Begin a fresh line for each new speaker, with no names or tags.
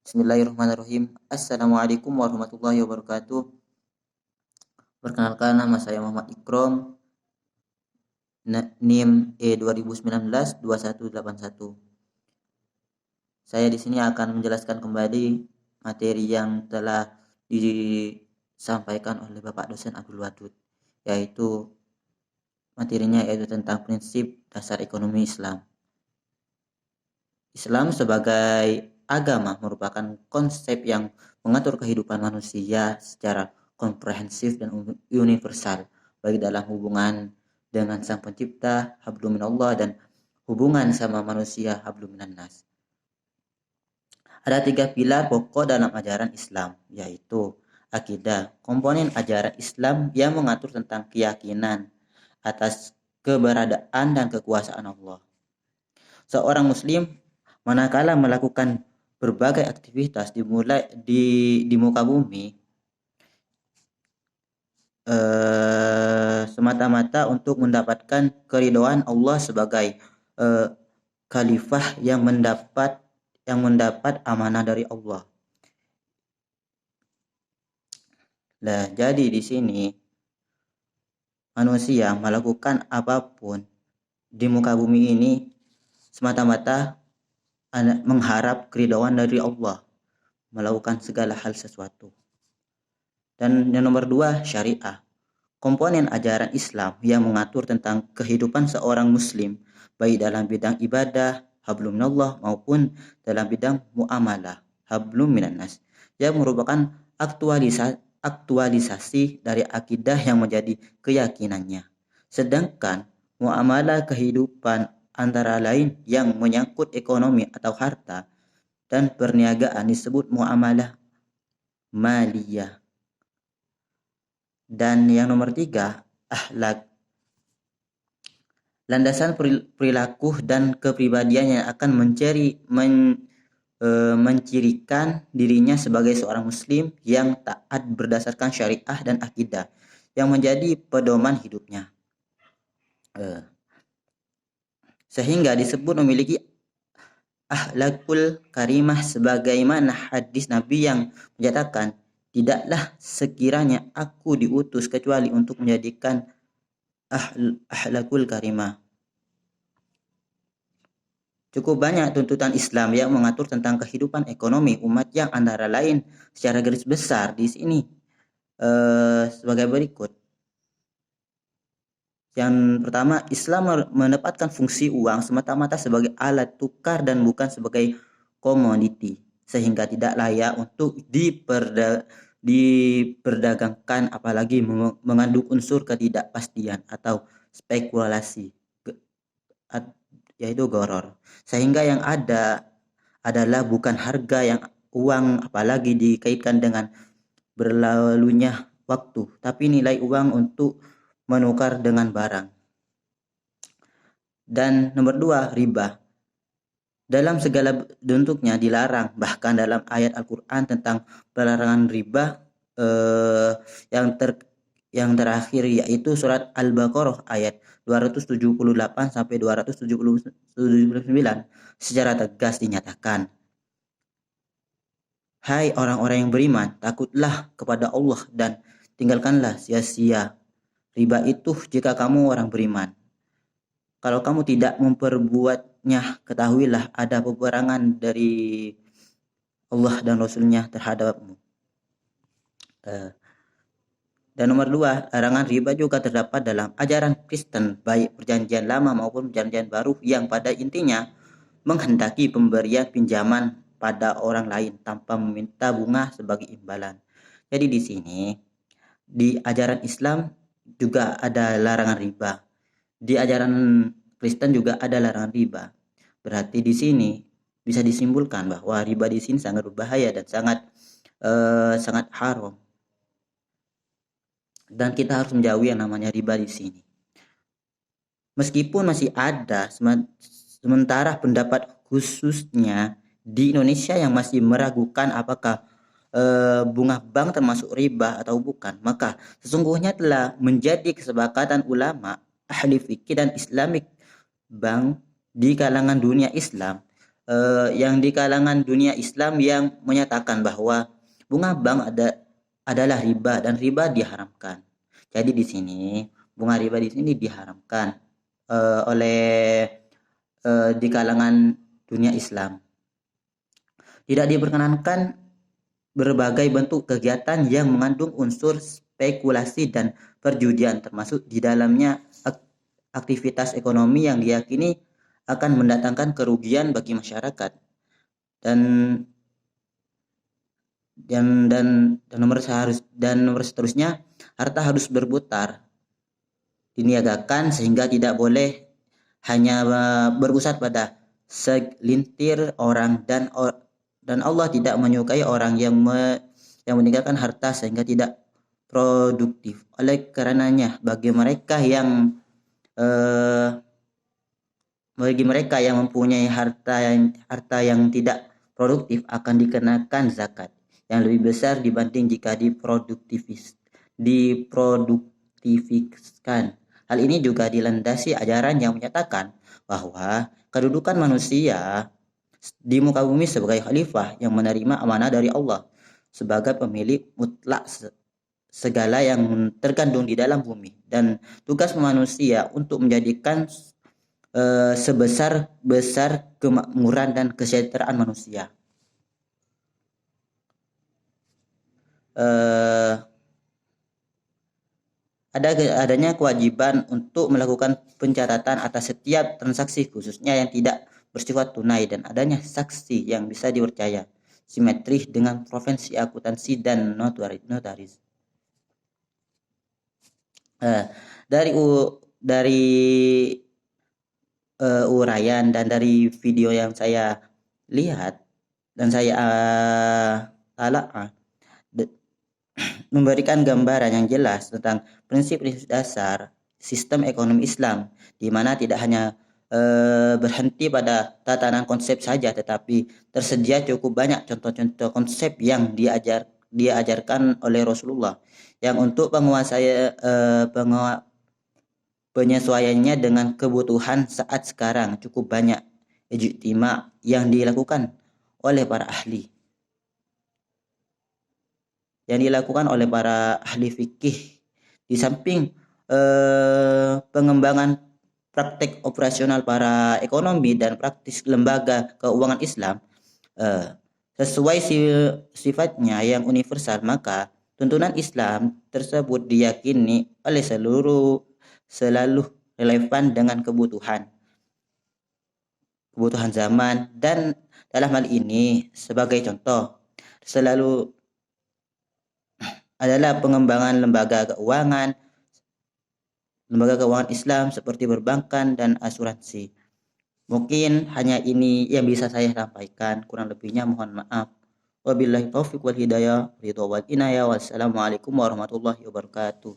Bismillahirrahmanirrahim. Assalamualaikum warahmatullahi wabarakatuh. Perkenalkan, nama saya Muhammad Ikrom, NIM E2019-2181. Saya di sini akan menjelaskan kembali materi yang telah disampaikan oleh Bapak dosen Abdul Wadud, yaitu materinya yaitu tentang prinsip dasar ekonomi Islam. Islam sebagai agama merupakan konsep yang mengatur kehidupan manusia secara komprehensif dan universal, baik dalam hubungan dengan Sang Pencipta, hablum minallah, dan hubungan sama manusia, hablum minannas. Ada 3 pilar pokok dalam ajaran Islam, yaitu akidah, komponen ajaran Islam yang mengatur tentang keyakinan atas keberadaan dan kekuasaan Allah. Seorang muslim manakala melakukan berbagai aktivitas dimulai di muka bumi semata-mata untuk mendapatkan keridhaan Allah sebagai khalifah yang mendapat amanah dari Allah. Nah, jadi di sini manusia melakukan apapun di muka bumi ini semata-mata mengharap keridhaan dari Allah, melakukan segala hal sesuatu. Dan yang nomor 2, syariah, komponen ajaran Islam yang mengatur tentang kehidupan seorang muslim, baik dalam bidang ibadah, hablum minallah, maupun dalam bidang muamalah, hablum minannas, yang merupakan aktualisasi dari akidah yang menjadi keyakinannya. Sedangkan muamalah kehidupan antara lain yang menyangkut ekonomi atau harta dan perniagaan disebut muamalah maliyah. Dan yang nomor 3, akhlak, landasan perilaku dan kepribadian yang akan mencirikan dirinya sebagai seorang muslim yang taat berdasarkan syariah dan akidah yang menjadi pedoman hidupnya, sehingga disebut memiliki akhlakul karimah, sebagaimana hadis Nabi yang menyatakan, tidaklah sekiranya aku diutus kecuali untuk menjadikan akhlakul karimah. Cukup banyak tuntutan Islam yang mengatur tentang kehidupan ekonomi umat yang antara lain secara garis besar di sini sebagai berikut. Yang pertama, Islam menempatkan fungsi uang semata-mata sebagai alat tukar dan bukan sebagai komoditi, sehingga tidak layak untuk diperdagangkan, apalagi mengandung unsur ketidakpastian atau spekulasi, yaitu goror, sehingga yang ada adalah bukan harga yang uang, apalagi dikaitkan dengan berlalunya waktu, tapi nilai uang untuk menukar dengan barang. Dan nomor 2, riba dalam segala bentuknya dilarang. Bahkan dalam ayat Al-Quran tentang pelarangan riba yang terakhir, yaitu surat Al-Baqarah ayat 278 sampai 279, secara tegas dinyatakan, hai orang-orang yang beriman, takutlah kepada Allah dan tinggalkanlah sia-sia riba itu jika kamu orang beriman. Kalau kamu tidak memperbuatnya, ketahuilah ada peperangan dari Allah dan Rasulnya terhadapmu. Dan nomor 2, larangan riba juga terdapat dalam ajaran Kristen, baik perjanjian lama maupun perjanjian baru, yang pada intinya menghendaki pemberian pinjaman pada orang lain tanpa meminta bunga sebagai imbalan. Jadi di sini di ajaran Islam juga ada larangan riba. Di ajaran Kristen juga ada larangan riba. Berarti di sini bisa disimpulkan bahwa riba di sini sangat berbahaya dan sangat haram. Dan kita harus menjauhi yang namanya riba di sini. Meskipun masih ada sementara pendapat khususnya di Indonesia yang masih meragukan apakah bunga bank termasuk riba atau bukan, maka sesungguhnya telah menjadi kesepakatan ulama, ahli fikih dan Islamic bank di kalangan dunia Islam yang di kalangan dunia Islam yang menyatakan bahwa bunga bank adalah riba dan riba diharamkan. Jadi di sini bunga riba di sini diharamkan oleh di kalangan dunia Islam. Tidak diperkenankan berbagai bentuk kegiatan yang mengandung unsur spekulasi dan perjudian, termasuk di dalamnya aktivitas ekonomi yang diyakini akan mendatangkan kerugian bagi masyarakat. Dan nomor seterusnya, harta harus berputar, diniagakan sehingga tidak boleh hanya berpusat pada segelintir orang, dan Allah tidak menyukai orang yang meninggalkan harta sehingga tidak produktif. Oleh karenanya bagi mereka yang mempunyai harta yang tidak produktif akan dikenakan zakat yang lebih besar dibanding jika diproduktifkan. Hal ini juga dilandasi ajaran yang menyatakan bahwa kedudukan manusia di muka bumi sebagai khalifah yang menerima amanah dari Allah sebagai pemilik mutlak segala yang terkandung di dalam bumi, dan tugas manusia untuk menjadikan sebesar-besar kemakmuran dan kesejahteraan manusia. Adanya kewajiban untuk melakukan pencatatan atas setiap transaksi, khususnya yang tidak bersifat tunai, dan adanya saksi yang bisa dipercaya, simetri dengan profesi akuntansi dan notaris. Dari uraian dan dari video yang saya lihat dan saya memberikan gambaran yang jelas tentang prinsip-prinsip dasar sistem ekonomi Islam, di mana tidak hanya berhenti pada tatanan konsep saja, tetapi tersedia cukup banyak contoh-contoh konsep yang diajarkan oleh Rasulullah, yang untuk penyesuaiannya dengan kebutuhan saat sekarang cukup banyak ijtima yang dilakukan oleh para ahli, fikih, di samping pengembangan praktek operasional para ekonomi dan praktis lembaga keuangan Islam sesuai sifatnya yang universal, maka tuntunan Islam tersebut diyakini oleh selalu relevan dengan kebutuhan zaman, dan dalam hal ini sebagai contoh selalu adalah pengembangan lembaga keuangan Islam seperti perbankan dan asuransi. Mungkin hanya ini yang bisa saya sampaikan, kurang lebihnya mohon maaf. Wabillahi taufiq wal hidayah, ridho wal inayah. Wassalamualaikum warahmatullahi wabarakatuh.